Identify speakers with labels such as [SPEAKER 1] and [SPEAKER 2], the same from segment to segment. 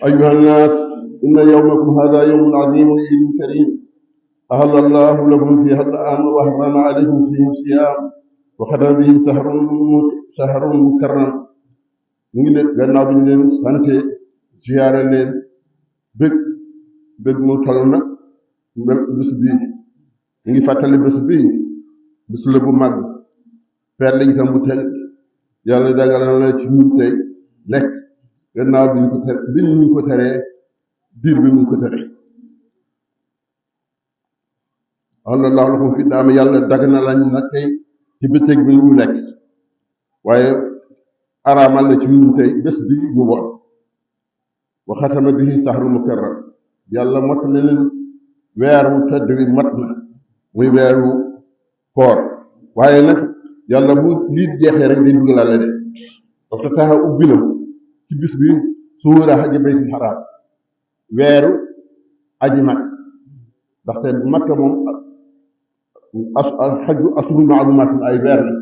[SPEAKER 1] أيها الناس إن يومكم هذا يوم عظيم عيد كريم أهل الله لكم فيه الطعام وحرم عليكم فيه الصيام وختم به شهر مكرم ñu ngi leen gannaaw bi ñu leen sante ziyaare leen bëgg mu toll na bés bii ñu ngi fàttali bés bii bés la bu mag feet lañ tam bu tey yàlla dagal na ci ñun tey lekk gannaaw bi ñu ko teree biir bi ñu ko teree Allah lakum fi daam yàlla dag na lañ nag tey ci bëccëg bi ñu lekk waaye araamal na ci ñun tey bés bi ñu woor wa xatama bihi sahru mukarram yàlla mot na leen weeru tëdd wi mat na muy weeru koor waaye nag yàlla bu lii jeexee rek day dugalaale de dafa taxa ubbi na ci bis bi suura xaji baytul xaraam weeru aji mag ndaxte Makka moom xaju asuru maalumaat ay weer la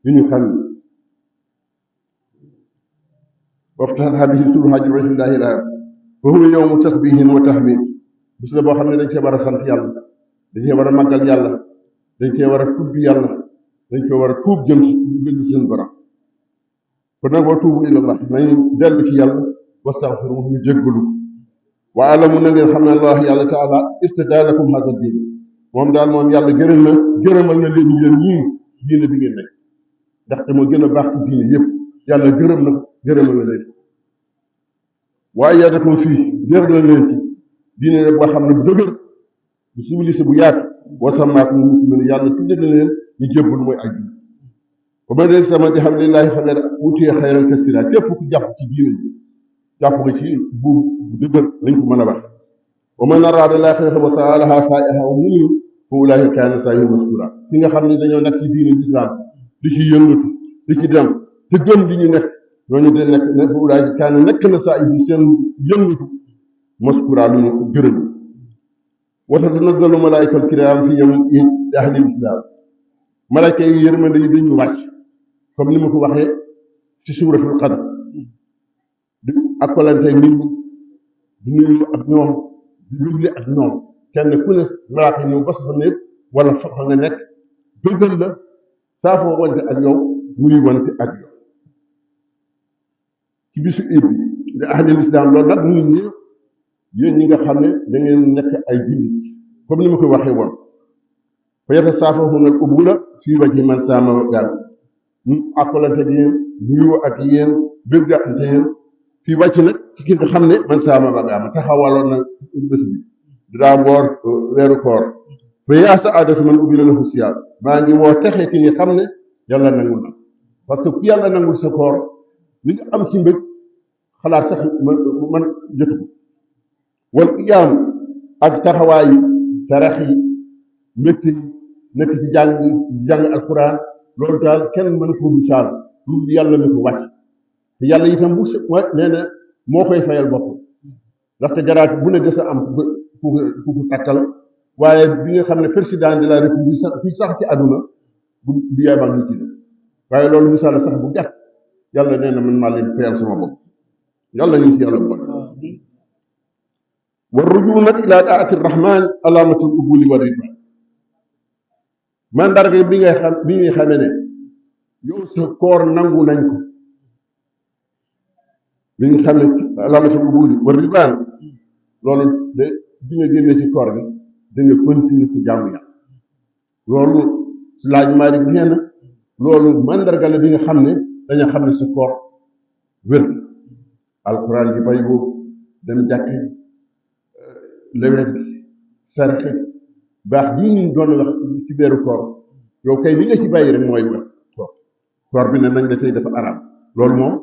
[SPEAKER 1] yu ñu xam waftataha bihi suuru xaji baytullahi la fa huwa yawmu tasbihin wa tahmid bis la boo xam ne dañ cee war a sant yàlla dañ cee war a màggal yàlla dañ cee war a tudd yàlla dañ cee war a tuub jëm ci seen borom kon nag wa tuubu ilallah nañu dellu ci yàlla wastaxfiru ñu jéggalu wa alamu na ngeen xam ne allah yàlla taala irtadaa lakum hada diin moom daal moom yàlla gërëmal na leen yéen ñii diine bi ngeen nekk ndaxte moo gën a baax ci diine yëpp yàlla gërëmal na leen waaye yaadakum fii jër la leen ci diine boo xam ne bu dëgër bu civilisé bu yaatu wasamaakum muslimin yàlla tudde na leen ñu jébbal mooy ak diine ba ma dee sama di xam lillaahi xameer wutee xayran kasira képp ku jàpp ci diine ji jàpp nga ci bu dëgër lañ ko mën a wax wa man araada laaxirata wa sa'a lahaa sa'yahaa wa mu'minun fa ulaa'ika kaana sa'yuhum mashkuuraa ki nga xam ne dañoo nekk ci diine lislaam di ci yëngatu di ci dem te gëm li ñu nekk ñooñu de nekk ne fa ulaa'ika kaana nekk na sa'yuhum seen yëngatu mashkuuraa lu ñu gërëm wa tatanazzalu malaa'ikatul kiraam fi yawmil iid li ahlil islaam malaaka yi yërmande yi dañu wàcc comme ni ma ko waxee ci suuratul qadr di akkalante nit ñi di nuyu ak ñoom di lugle ak ñoom kenn ku ne malaaka ñëw ba sa néeg wala fa nga nekk bëggal la saafoo wante ak yow muy wante ak yow ci bisu iid bi di ahlil islaam loolu nag muy ñëw yéen ñi nga xam ne da ngeen nekk ay jullit comme ni ma ko waxee woon fa yatasaafahuuna al-ubuula fii wajhi man saama gaan ñu akkalante ak yéen nuyu ak yéen bëggante yéen fii wàcc nag ci ki nga xam ne man saama ba gaama taxawaloon na bés bi daa woor weeru koor fa yaa saadatu man ubila lahu siyaam maa ngi woo texee ki ni xam ne yàlla nangul na parce que ku yàlla nangul sa koor li nga am ci mbëg xalaat sax man jotu ko wal qiyaam ak taxawaayu sarax yi mbégte yi nekk ci jàng alquran loolu daal kenn mën ko misaal lu yàlla mi ko wàcc te yàlla itam bu nee na moo koy fayal bopp ndaxte jaraat bu ne des a am ku ko takkal waaye bi nga xam ne président de la république sax fii sax ci àdduna bu yaabaa ngi ci des waaye loolu misaal sax bu gàtt yàlla nee na man maa leen fayal sama bopp yàlla ñu ci yàlla bon war rujuu nag ilaa taati rahman alaamatul ubuli wa ridwan mandarga bi ñuy xamee ne yow sa koor nangu nañ ko bi nga xam ne alaamatul ubuli wa ridwan loolu de bi nga génnee ci koor bi da nga continuer sa jàmm yàlla loolu si laaj Maalik nee na loolu mandarga la bi nga xam ne dañu xam ne sa koor wér alquran bi bay boobu dem jàkke lewet sarxe baax jii ñu doon wax ci beeru koor yow kay li nga ci bàyyi rek mooy koor bi ne nañ la tey dafa araam loolu moom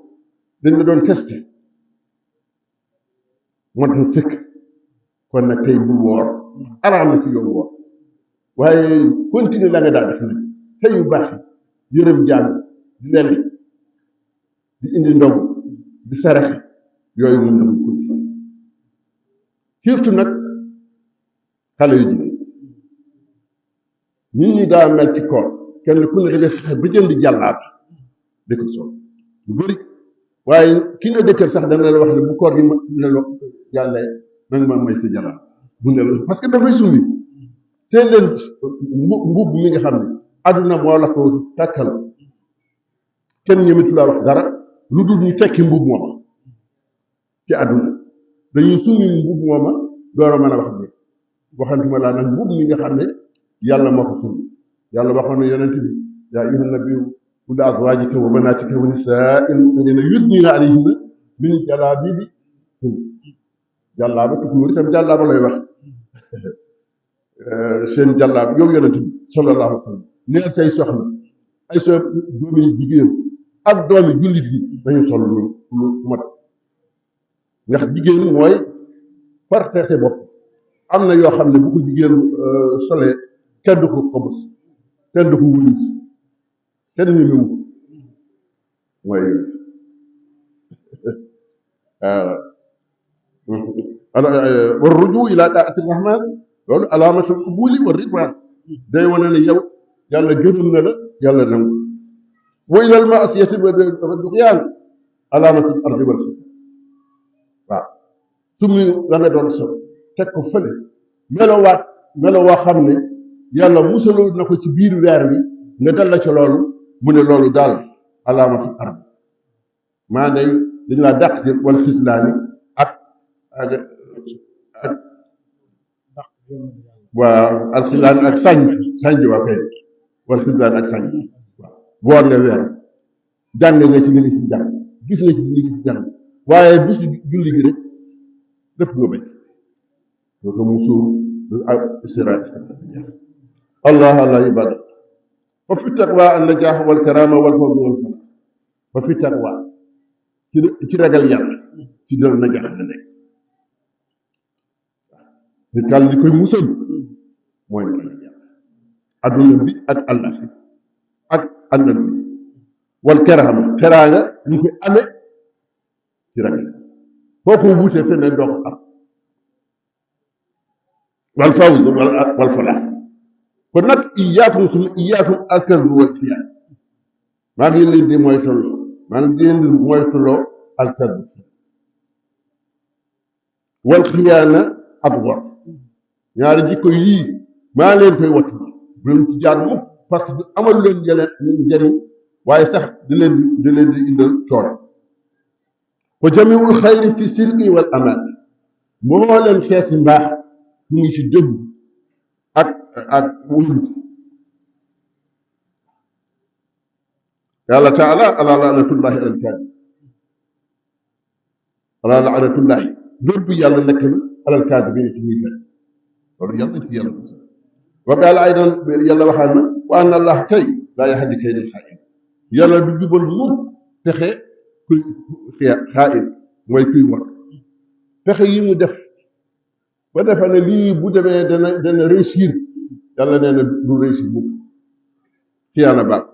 [SPEAKER 1] dañ la doon testé moo tax sëkk kon nag tey bul woor araam na ci yow woor waaye continue la nga daal def nag tey yu baax yi yërëm jàng di lele di indi ndogu di saraxe yooyu mën na ko continue surtout nag xale yu jigéen nit ñi daa mel ci koor kenn ku ne da nga fexe ba jënd jàllaat di ko sol lu bëri waaye ki nga dëkkal sax dana la wax ne bu koor gi ma ne la yàlla nanga ma may sa jalaal bu ne la parce que dafay summi seen leen mbubb mi nga xam ne àdduna moo la ko takkal kenn ñëmitu laa wax dara lu dul ñu tekki mbubb mooma ci àdduna dañuy summi mbubb mooma door a mën a wax bi waxantuma laa nag mbubb mi nga xam ne yàlla moo ko summi yàlla waxoon na yonent bi yaa ayyuhan nabiyyu qul li azwaajika wa banaatika wa nisaa'il mu'miniina yudniina alayhinna min jalaabiibihinna jàllaaba tukulóor itam jàllaaba lay wax seen jàllaab yow yonent bi sallallahu alayhi wa sallam neel say soxna ay so doomi jigéen ak doomi jullit bi dañu sol lu mat ndax jigéen mooy parteese bopp am na yoo xam ne bu ko jigéen solee kenn du ko kobos kenn du ko wulis kenn ñu ñëw mooy war ruju ila taati rahman loolu alaamatul qubuli wa ridwan day wane ne yow yàlla gërëm na la yàlla nangu wa ilal maasiyati wa duxyaan alaamatul ardi wal xita waaw summi la nga doon sol teg ko fële melo waa xam ne yàlla musaloo na ko ci biir weer bi nga dal la ca loolu mu ne loolu daal alaamatul ardi maa day dañu laa dàq jël wala xislaani ak waaw alxilaan ak sànj waa kay wala xislaani ak sànj waaw woor nga weer jàng nga ci li nga ci jàng gis nga ci li nga ci jàng waaye bisu julli gi rek lépp nga bañ loo ko mu suur ak istira allah allah ibada fa fi taqwa an najaax wal karama wal fawz wal fala fa fi taqwa ci ragal yàlla ci dal najaax la nekk nit kàll li koy musal mooy ragal yàlla adduna bi ak allah ak àndal bi wal karama teraanga ñu koy amee ci ragal foo ko wuutee feneen doo ko am wal fawz wal fala kon nag iyaakum suma iyaakum alkazbu wal xiyaan maa ngi leen di moytuloo alkazbu wal xiyaana ak wor ñaari jikko yii maa leen koy wattu bu leen ci jaar mukk parce que amalu leen njëriñ waaye sax di leen di indal coono wa jamiul xayri fi silqi wal amaan moo leen xeeti mbaax mu ngi ci dëgg ak wóolu yàlla taala ala laanatullahi alal kaadib ala laanatullahi loolu bu yàlla nekk na alal kaadib bi ne ci ñuy fen loolu yàlla nañ ci yàlla musal wa qaala aydan yàlla waxaan na wa anna allah kay laa yahdi kaydal xaa'in yàlla du jubal mukk pexe kuy xaa'in mooy kuy war pexe yi mu def ba defa ne lii bu demee dana réussir yàlla nee na du réussir mukk xiyaana baax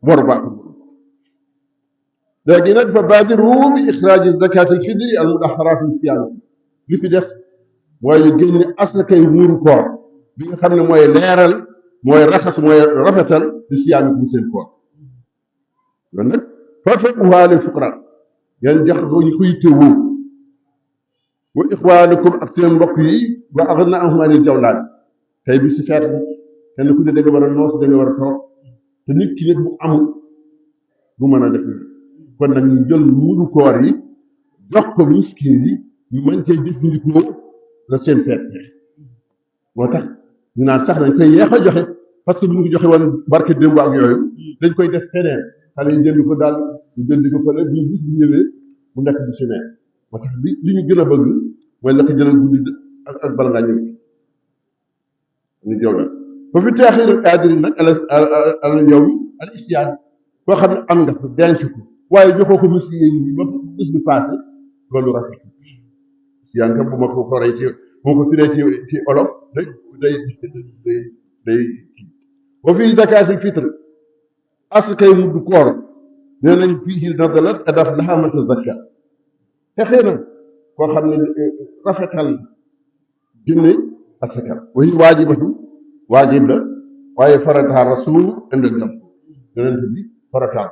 [SPEAKER 1] bor baax léegi nag fa baadiru bi ixraaji zakat al fidri al mudaxaraat li siyaam li fi des mooy ñu génne asakay muuru koor bi nga xam ne mooy leeral mooy raxas mooy rafetal di siyaam bu seen koor loolu nag farfaquhaa lil fuqaraa ngeen jox ko ñu koy tëwoo wa ixwaanukum ak seen mbokk yi wa agnaahum anil jawlaan tey bi si feet la kenn ku ne da nga war a noos da nga war a toog te nit ki nit bu amul bu mën a def kon nag ñu jël muuru koor yi jox ko miskin yi ñu mën cee jëfandikoo la seen feet moo tax ñu naan sax dañ koy yeex a joxe parce que bu ñu ko joxe woon barke démb ak yooyu dañ koy def feneen xale yi jënd ko daal ñu jënd ko fële bu bis bi ñëwee mu nekk du si neen moo tax li ñu gën a bëgg mooy la ko jëlal guddi ak bala ngaa ñëw ñu jëw la ba fi teexir aadiri nag al yow mi al isyaan koo xam ne am nga ko denc ko waaye joxoo ko miskin yi ba bis bi passé loolu rafet isyaan kam bu ma ko foree ci bu ma ko firee ci olof day wa fi zakaatil fitre asakay mudd koor nee nañ fii nadalat adaf laha man tazakka texee na koo xam ne rafetal génne asaka way waajibatu waajib la waaye farataal rasul indal jam yonent bi farataal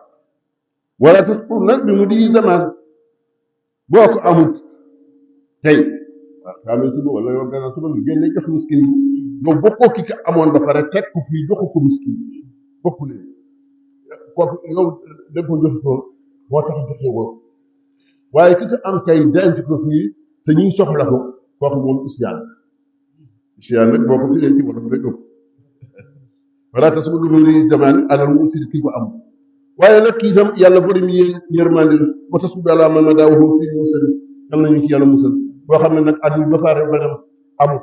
[SPEAKER 1] wala taskur nag bi mu di zaman boo ko amut tey waaw kaamil suba wala yow gannaaw suba nga génne jox miskin yi yow bokkoo ki ko amoon ba pare teg ko fii joxu ko miskin yi bokku leen kooku yow da ko jox toon moo tax joxe woo waaye ki ko am tey denc ko fii te ñuy soxla ko kooku moom isiyaan nag boo ko firee ci wala rek ëpp wala taskur bi mu di zaman alal muusir ki ko am waaye nag kii itam yàlla borom yërmande la ba tas bu daal man ma daaw fii musal yal nañu ci yàlla musal boo xam ne nag at mi ba pare ba dem amul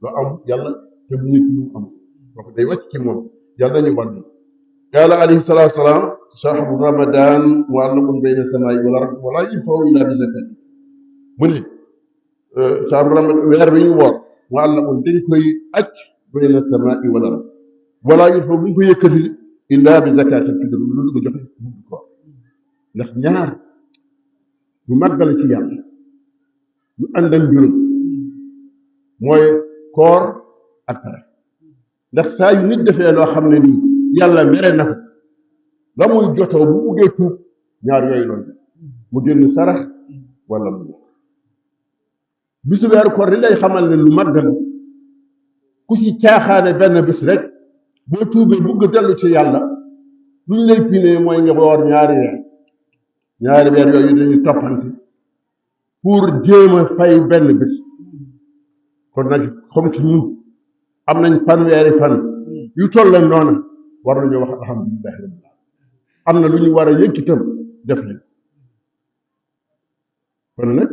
[SPEAKER 1] lu am yàlla te bu nit lu am kooku day wàcc ci moom yàlla nañu wàññi. qaala alayhi salaatu wa salaam shahru ramadan mu'allaqun bayna samaa'i wal ard wala yunfa'u illa bi zakat mu ne shahru ramadan weer bi ñu woor mu'allaqun dañ koy aj bayna samaa'i wal ard wala yunfa'u bu ñu ko yëkkati illa bi zakatil fitr lu dugg joxe mudd koor ndax ñaar bu màggale ci yàlla ñu ànd ak juróom mooy koor ak sarax ndax saa yu nit defee loo xam ne nii yàlla mere na ko la muy jotoo bu buggee tuub ñaar yooyu loolu mu génn sarax wala mu bisu weeru koor li lay xamal ne lu màgg la ku ci caaxaane benn bis rek boo tuubee bugg dellu ci yàlla lu ñu lay pinee mooy nga woor ñaari weer yooyu dañuy toppante pour jéem a fay benn bis kon nag comme que ñun am nañ fanweeri fan yu toll la noona war nañoo wax alhamdulillahi rabbil alamin am na lu ñu war a yëg itam def nañ kon nag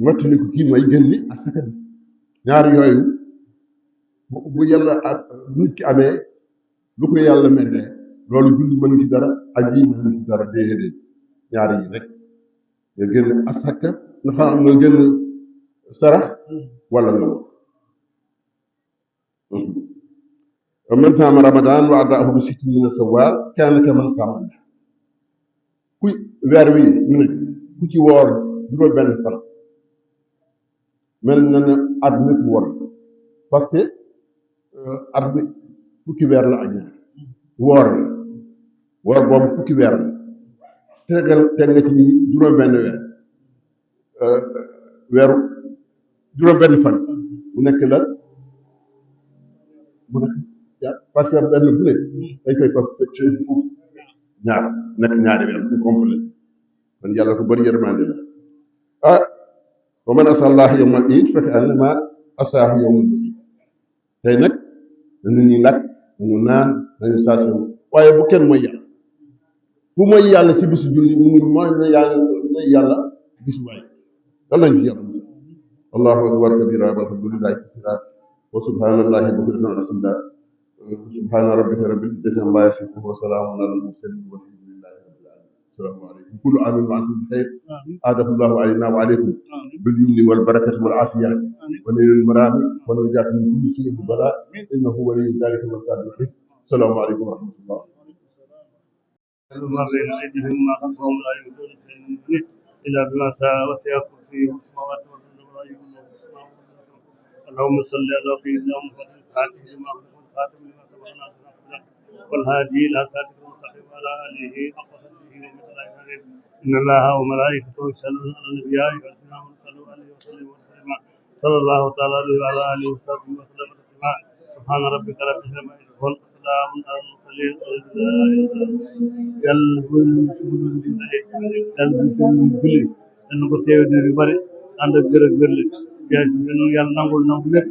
[SPEAKER 1] mottali ko kii mooy gën li asaka bi ñaar yooyu bu yàlla ak nit ki amee lu ko yàlla mere loolu julli mënu ci dara ak yi mënu ci dara déedéet ñaar yi rek nga génn asaka nga xam nga génn sarax wala nga wax man saama ramadan wa adaahu bi sittin min sawaal kaana kaman saama ku weer wi ñu ne ku ci woor juróom benn fan mel na ne at mi woor parce que at mi fukki weer la ak ñaar woor boobu fukki weer la teg nga ci juróom benn weeru juróom benn fan mu nekk la mu nekk parce que benn bu ne dañ koy faf fukk ñaar nekk ñaari weer bu complet kon yàlla ko bëri yërmande la ah wa man asallah yawmal iid fekk annama asaahu yawmal iid tey nag dañu ñuy lakk dañu naan dañu saasewu waaye bu kenn mooy yàlla ku mooy yàlla ci bisu julli mu mooy yàlla bisu waay yàlla nañu ci yàlla allahu akbar kabira walhamdulillahi kasira wa subhanallahi bukratan wa asila subhana rabbika rabbil izzati amma yasifun wa salaamun alal mursalin walhamdulillahi rabbil alamin assalaamu alaykum kullu aamin wa antum bi xayr aadahu llahu alayna wa alaykum bil yumni wal barakati wal afiya wa naylil marami wa najaati min kulli su'in wa bala innahu waliyyu dhalika wal qadiru alayh assalaamu alaykum wa rahmatullah
[SPEAKER 2] ما بين أيديهم وما خلفهم لا يهدون شيئا من دونه إلا بما شاء وسع كرسيه السماوات والأرض ولا يهدون اللهم صل على سيدنا محمد الفاتح لما أغلق والخاتم لما سبق ناصر الحق والهادي إلى صراطك المستقيم وعلى آله حق قدره ومقداره إن الله وملائكته يصلون على النبي يا أيها الذين آمنوا صلوا عليه وسلموا تسليما صلى الله تعالى عليه وعلى آله وصحبه وسلم تسليما سبحان ربك رب العزة عما يصفون وسلام على المرسلين yàlla bu ñu ci guddi gi daje yàlla bu ñu julli dañu ko teew di yu bari ànd ak gërëm wérle jaay yàlla nangul lépp